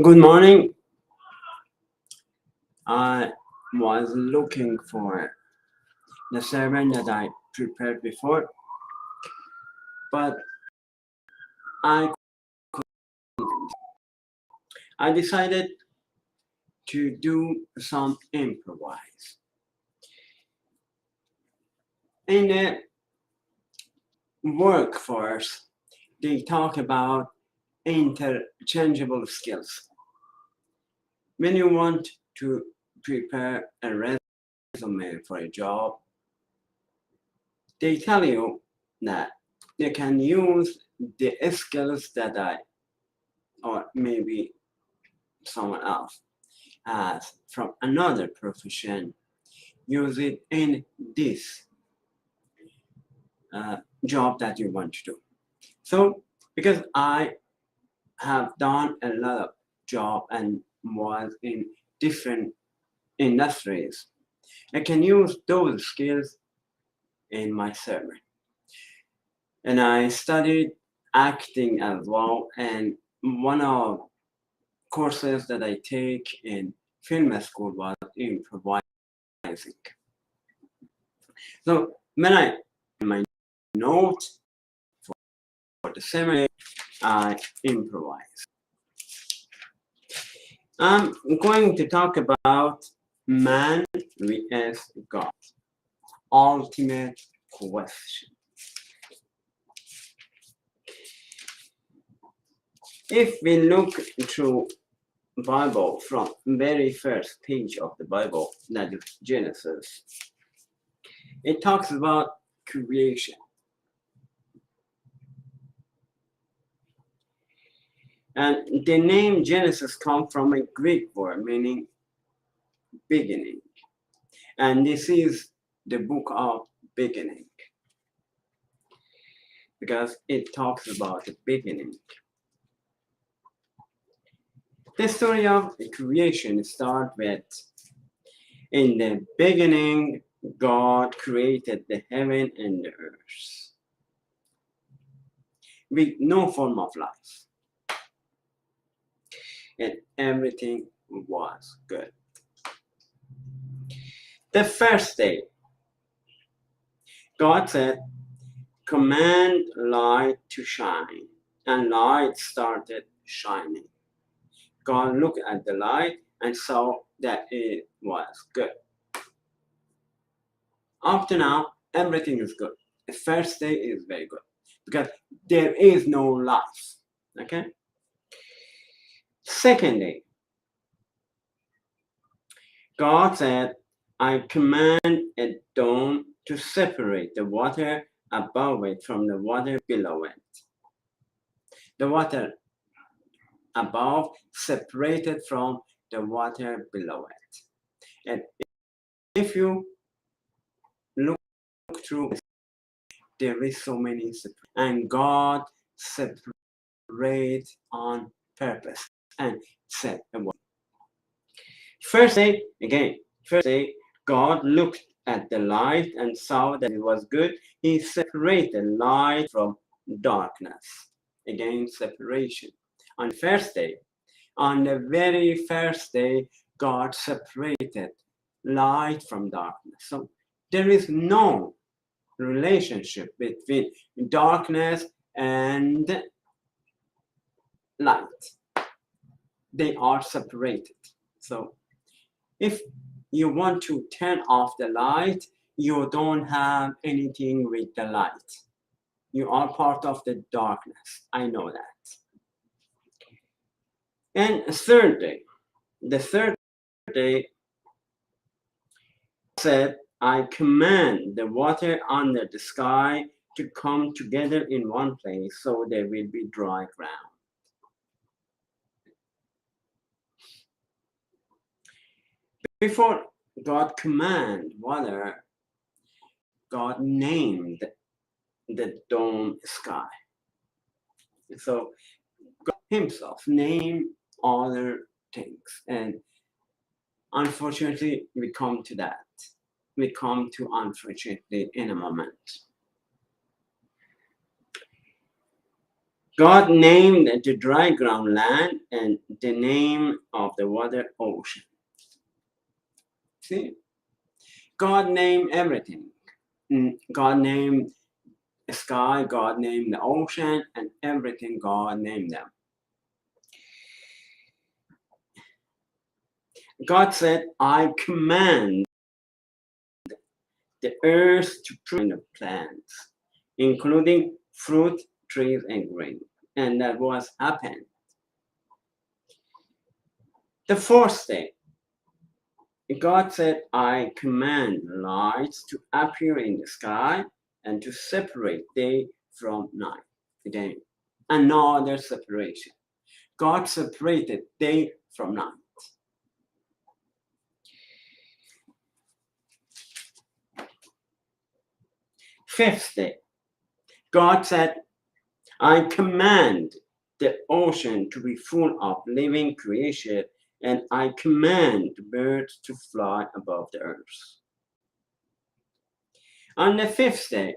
Good morning. I was looking for the servant that I prepared before, but I decided to do some improvise. In the workforce, they talk about interchangeable skills. When you want to prepare a resume for a job, they tell you that you can use the skills that or maybe someone else has from another profession, use it in this job that you want to do. So, because I have done a lot of job and was in different industries, I can use those skills in my sermon. And I studied acting as well, and one of courses that I take in film school was improvising. So when I my note for the seminar, I improvise. I'm going to talk about man vs. God. Ultimate question. If we look through Bible from very first page of the Bible, that is Genesis, it talks about creation. And the name Genesis comes from a Greek word meaning beginning. And this is the book of beginning, because it talks about the beginning. The story of creation starts with, in the beginning, God created the heaven and the earth with no form of life. And everything was good. The first day, God said, command light to shine, and light started shining. God looked at the light and saw that it was good. Up to now, everything is good. The first day is very good because there is no life. Okay? Second day, God said, I command a dome to separate the water above it from the water below it. The water above separated from the water below it. And if you look through, there is so many separate, and God separates on purpose and set a way. First day, God looked at the light and saw that it was good. He separated light from darkness. Again, separation. On the very first day, God separated light from darkness. So there is no relationship between darkness and light. They are separated. So if you want to turn off the light, you don't have anything with the light. You are part of the darkness. I know that. And the third day said, I command the water under the sky to come together in one place so there will be dry ground. Before God commanded water, God named the dome sky. So God himself named other things. And unfortunately, we come to that. We come to unfortunately in a moment. God named the dry ground land and the name of the water ocean. See? God named everything. God named the sky, God named the ocean, and everything God named them. God said, I command the earth to produce plants, including fruit, trees, and grain. And that was happened. The fourth day, God said, I command lights to appear in the sky and to separate day from night. Again, another separation. God separated day from night. Fifth day, God said, I command the ocean to be full of living creation, and I command birds to fly above the earth. On the fifth day,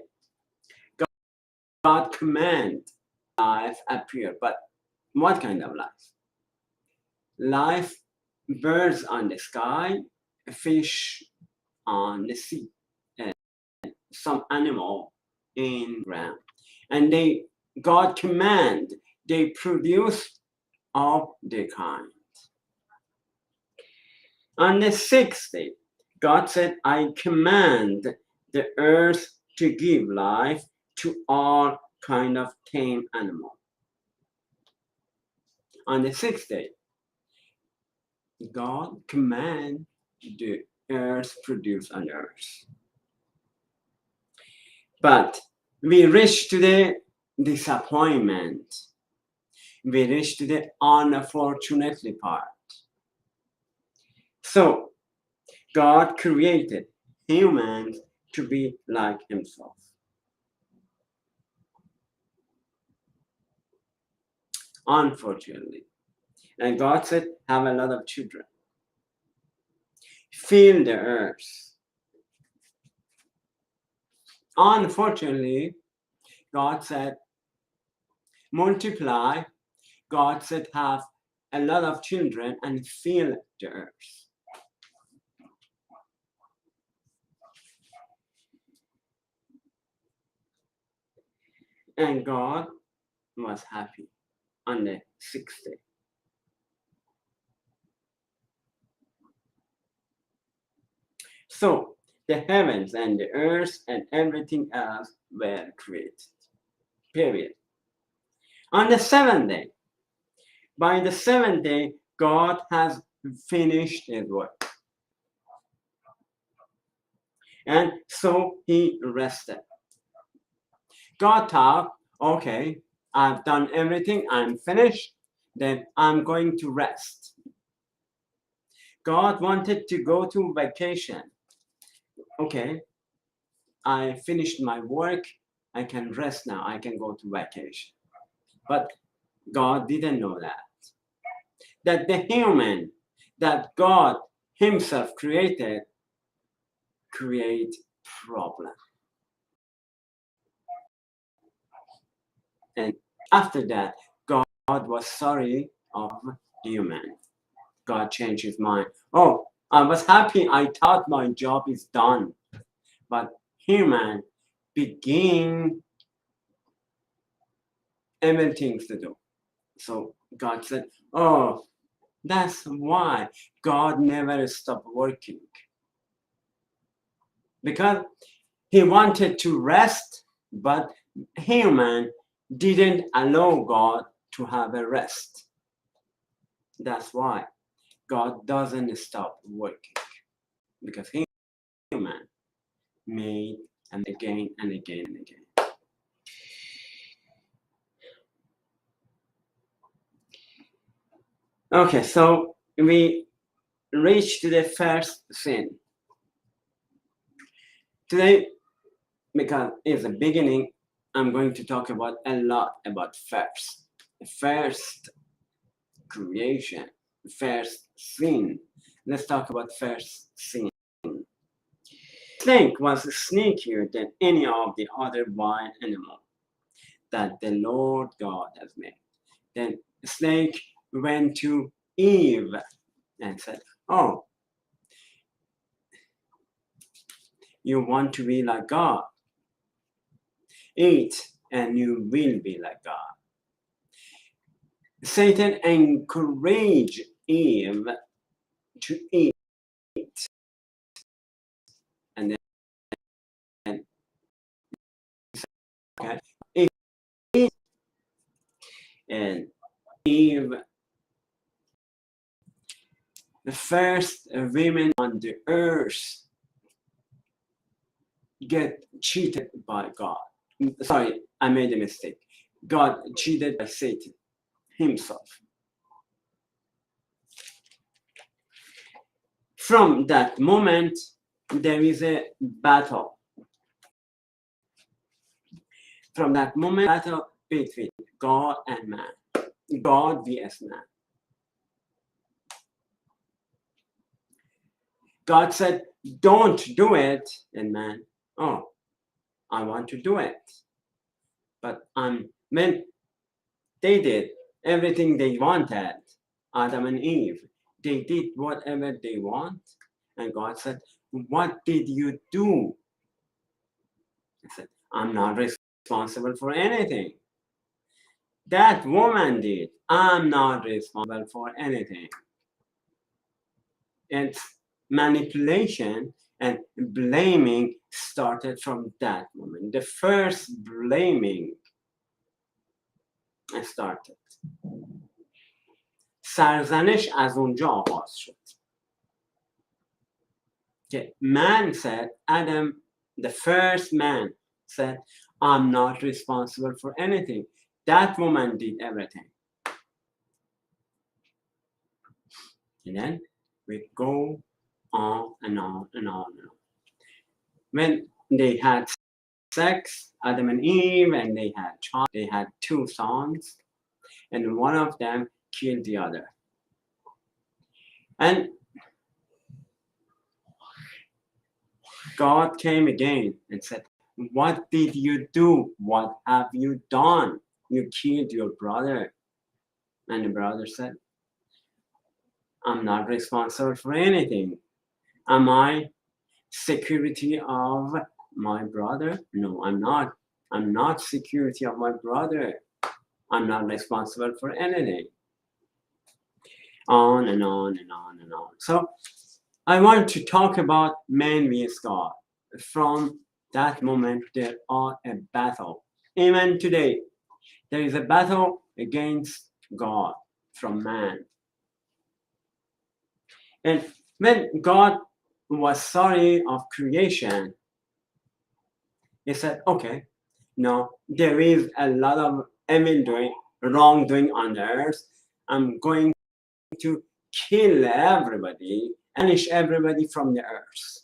God commanded life appear. But what kind of life? Life, birds on the sky, fish on the sea, and some animal in ground. And God command, they produce of their kind. On the sixth day, God said, I command the earth to give life to all kind of tame animal. On the sixth day, God command the earth produce on earth. But we reach to the disappointment. We reach to the unfortunately part. So God created humans to be like himself. Unfortunately. And God said, have a lot of children. Fill the earth. Unfortunately, God said, multiply. God said, have a lot of children and fill the earth. And God was happy on the sixth day. So the heavens and the earth and everything else were created. Period. On the seventh day, by the seventh day, God has finished his work. And so he rested. God thought, okay, I've done everything, I'm finished, then I'm going to rest. God wanted to go to vacation. Okay, I finished my work, I can rest now, I can go to vacation. But God didn't know that. That the human that God himself created create problem. And after that, God was sorry of human. God changed his mind. Oh, I was happy. I thought my job is done. But human begin evil things to do. So God said, oh, that's why God never stopped working. Because he wanted to rest, but human didn't allow God to have a rest. That's why God doesn't stop working. Because human made and again and again and again. Okay, so we reach to the first sin. Today, because it's the beginning, I'm going to talk about a lot about first. The first creation, the first sin. Let's talk about first sin. Snake was sneakier than any of the other wild animals that the Lord God has made. Then the snake went to Eve and said, oh, You want to be like God. Eat and you will be like God. Satan encouraged Eve to eat. And then, okay, eat. And Eve, the first women on the earth, get cheated by God. Sorry, I made a mistake. God cheated by Satan himself. From that moment, there is a battle. From that moment, battle between God and man. God vs man. God said, don't do it, and man, oh, I want to do it. But when they did everything they wanted, Adam and Eve, they did whatever they want, and God said, what did you do? He said, I'm not responsible for anything. That woman did. I'm not responsible for anything. And manipulation and blaming started from that moment. The first blaming started. سرزنش از اونجا آغاز شد. Man said, Adam, the first man said, I'm not responsible for anything. That woman did everything. And then we go on and on and on and on. When they had sex, Adam and Eve, and they had child, they had 2 sons, and one of them killed the other. And God came again and said, what did you do? What have you done? You killed your brother. And the brother said, I'm not responsible for anything. Am I security of my brother? No, I'm not. I'm not security of my brother. I'm not responsible for anything. On and on and on and on. So I want to talk about man vs God. From that moment, there are a battle. Even today, there is a battle against God from man. And when God was sorry of creation, he said, okay, no, there is a lot of wrongdoing on the earth. I'm going to kill everybody, banish everybody from the earth.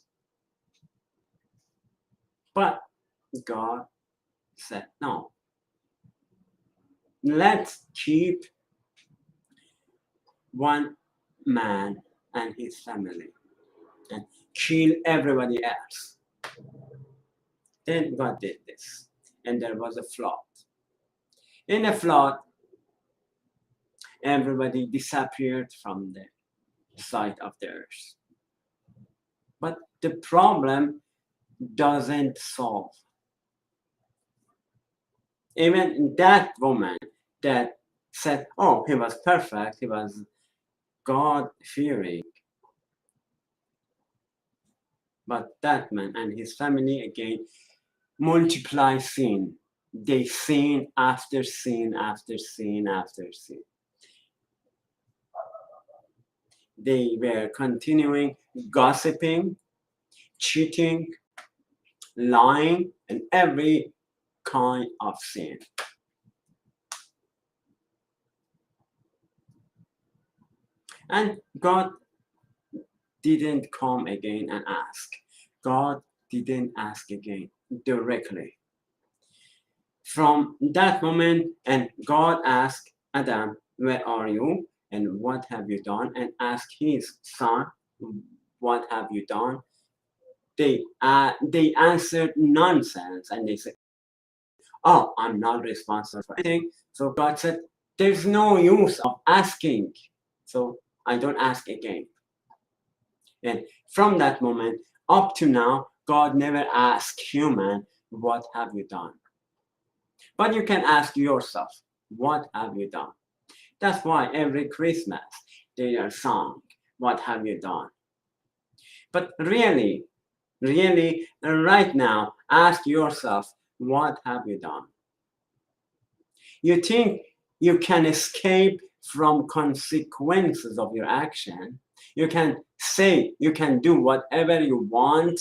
But God said, no, let's keep one man and his family and kill everybody else. Then God did this, and there was a flood. In a flood, everybody disappeared from the sight of the earth. But the problem doesn't solve. Even that woman that said, oh, he was perfect, he was God-fearing. But that man and his family again multiply sin. They sin after sin after sin after sin. They were continuing gossiping, cheating, lying, and every kind of sin. And God didn't come again and ask. God didn't ask again directly. From that moment, and God asked Adam, where are you? And what have you done? And asked his son, what have you done? They answered nonsense, and they said, oh, I'm not responsible for anything. So God said, there's no use of asking. So I don't ask again. And from that moment up to now, God never asks human, what have you done? But you can ask yourself, what have you done? That's why every Christmas they are sung, what have you done? But really, right now, ask yourself, what have you done? You think you can escape from consequences of your action? You can say, you can do whatever you want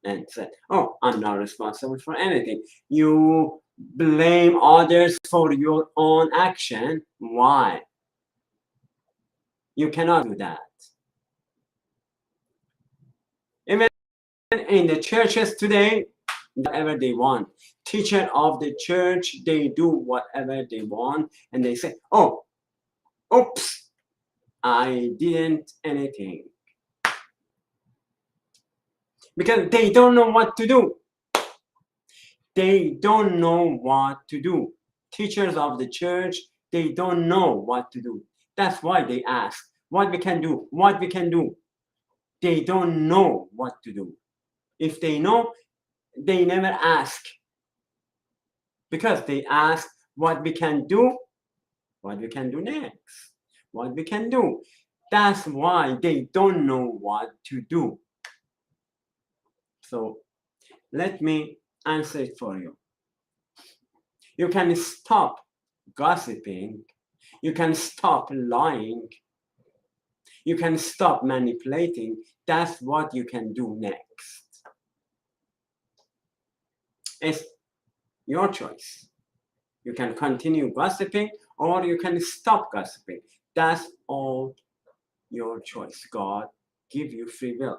and say, oh, I'm not responsible for anything. You blame others for your own action. Why? You cannot do that. Even in the churches today, whatever they want. Teacher of the church, they do whatever they want, and they say, oh, oops, I didn't anything. Because they don't know what to do. They don't know what to do. Teachers of the church, they don't know what to do. That's why they ask, what we can do, what we can do. They don't know what to do. If they know, they never ask. Because they ask what we can do, what we can do next, what we can do. That's why they don't know what to do. So let me answer it for you. You can stop gossiping. You can stop lying. You can stop manipulating. That's what you can do next. It's your choice. You can continue gossiping or you can stop gossiping. That's all your choice. God give you free will.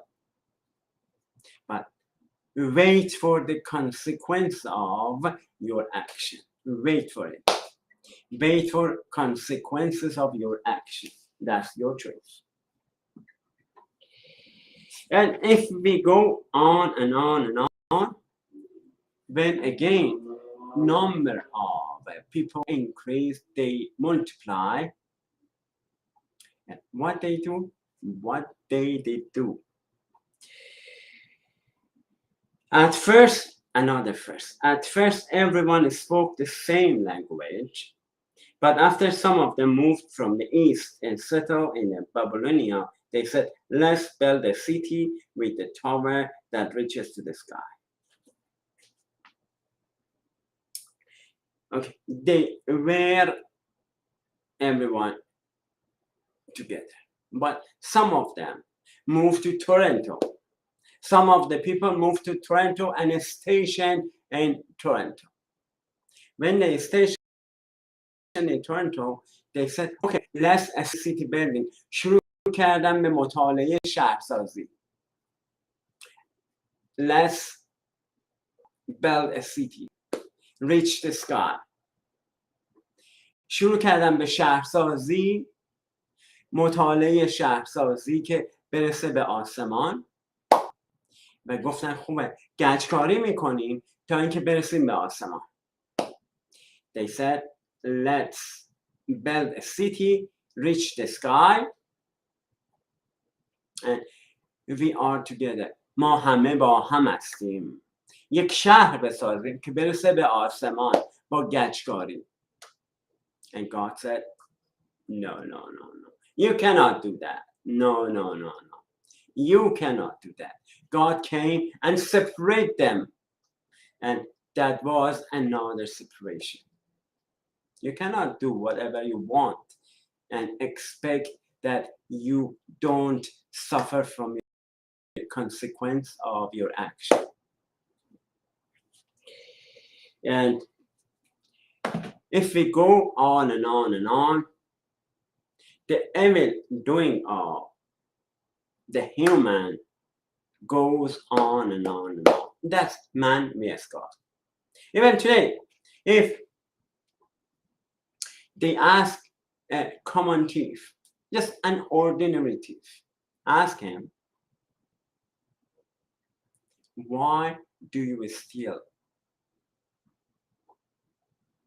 But wait for the consequence of your action. Wait for it. Wait for consequences of your action. That's your choice. And if we go on and on and on, then again, number of people increase, they multiply. And what they do, what they did do. At first, everyone spoke the same language, but after some of them moved from the east and settled in Babylonia, they said, let's build a city with a tower that reaches to the sky. Okay, they were everyone together, but some of them moved to Toronto. Some of the people moved to Toronto and stationed in Toronto. When they stationed in Toronto, they said, okay, let's a city building. شروع کردن به مطالعه شهرسازی. Let's build a city. Reach the sky. شروع کردن به شهرسازی، مطالعه شهرسازی که برسه به آسمان و گفتن خوبه گچکاری میکنیم تا اینکه برسیم به آسمان. They said, let's build a city, reach the sky, and we are together. ما همه با هم هستیم. یک شهر بسازیم که برسه به آسمان با گچکاری. And God said, no. You cannot do that. No. You cannot do that. God came and separated them. And that was another separation. You cannot do whatever you want and expect that you don't suffer from the consequence of your action. And if we go on and on and on, the evil doing of the human goes on and on and on. That's man vs. God. Even today, if they ask a common thief, just an ordinary thief, ask him, why do you steal?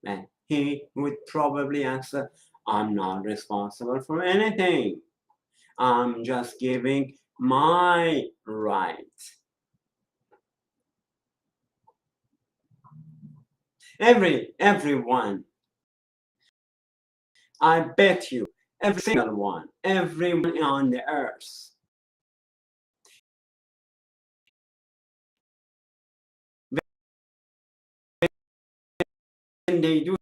And he would probably answer, I'm not responsible for anything. I'm just giving my right. Everyone. I bet you, every single one, everyone on the earth. When they do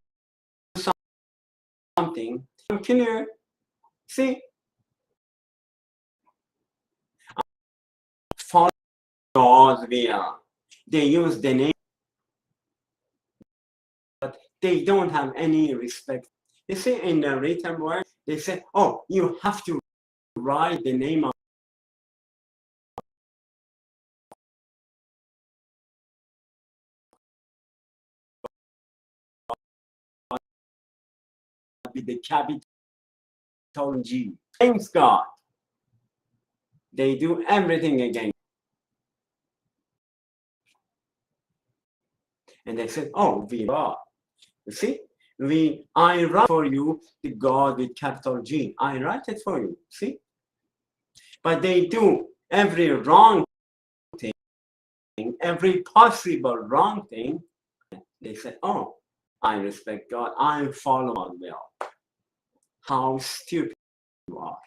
something, can you see? Follow God's will. They use the name, but they don't have any respect. You see, in the written word, they say, oh, you have to write the name of with the capital G. Thanks God. They do everything again. And they said, oh, we are. You see, I write for you the God with capital G. I write it for you. See? But they do every wrong thing, every possible wrong thing. They said, oh, I respect God. I follow God will. How stupid you are.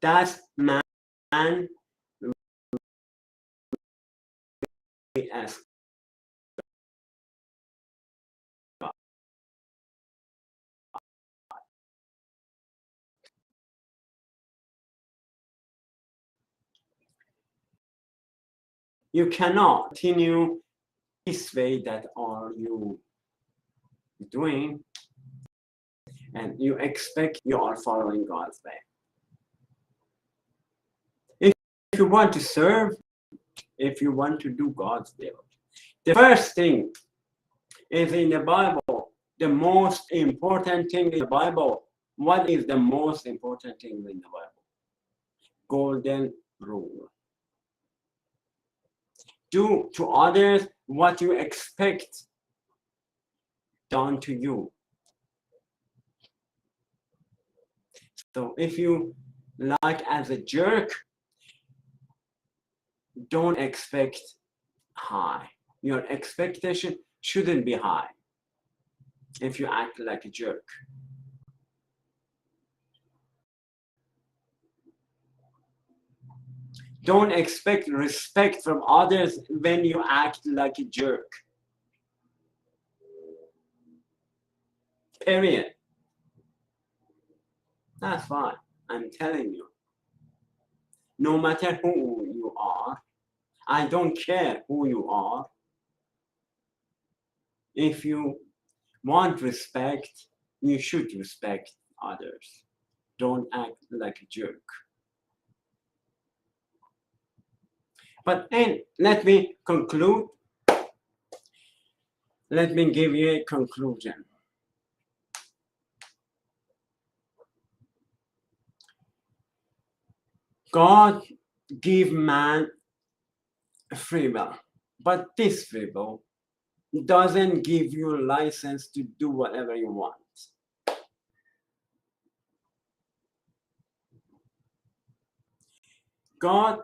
That's man as God. You cannot continue this way that are you doing, and you expect you are following God's way. If you want to serve, if you want to do God's will, the first thing is in the Bible, the most important thing in the Bible. What is the most important thing in the Bible? Golden rule. Do to others what you expect done to you. So if you like as a jerk, don't expect high. Your expectation shouldn't be high if you act like a jerk. Don't expect respect from others when you act like a jerk. Period. That's fine. I'm telling you. No matter who you are, I don't care who you are. If you want respect, you should respect others. Don't act like a jerk. But let me conclude. Let me give you a conclusion. God gave man a free will, but this free will doesn't give you a license to do whatever you want. God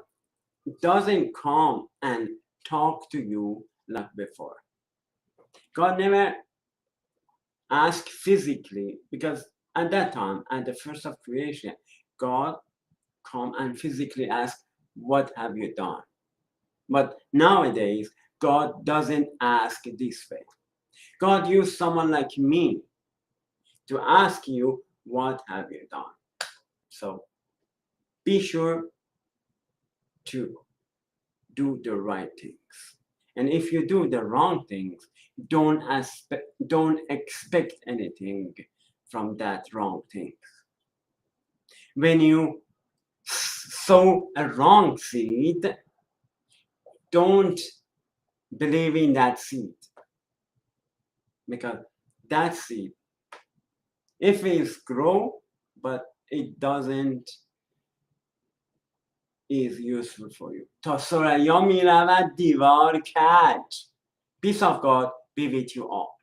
doesn't come and talk to you like before. God never asked physically, because at that time, at the first of creation, God come and physically ask, what have you done? But nowadays, God doesn't ask this way. God used someone like me to ask you, what have you done? So be sure to do the right things. And if you do the wrong things, don't expect anything from that wrong things. When you sow a wrong seed, don't believe in that seed. Because that seed, if it grow, but it doesn't is useful for you. تا ثریا می رود دیوار کج. Peace of God be with you all.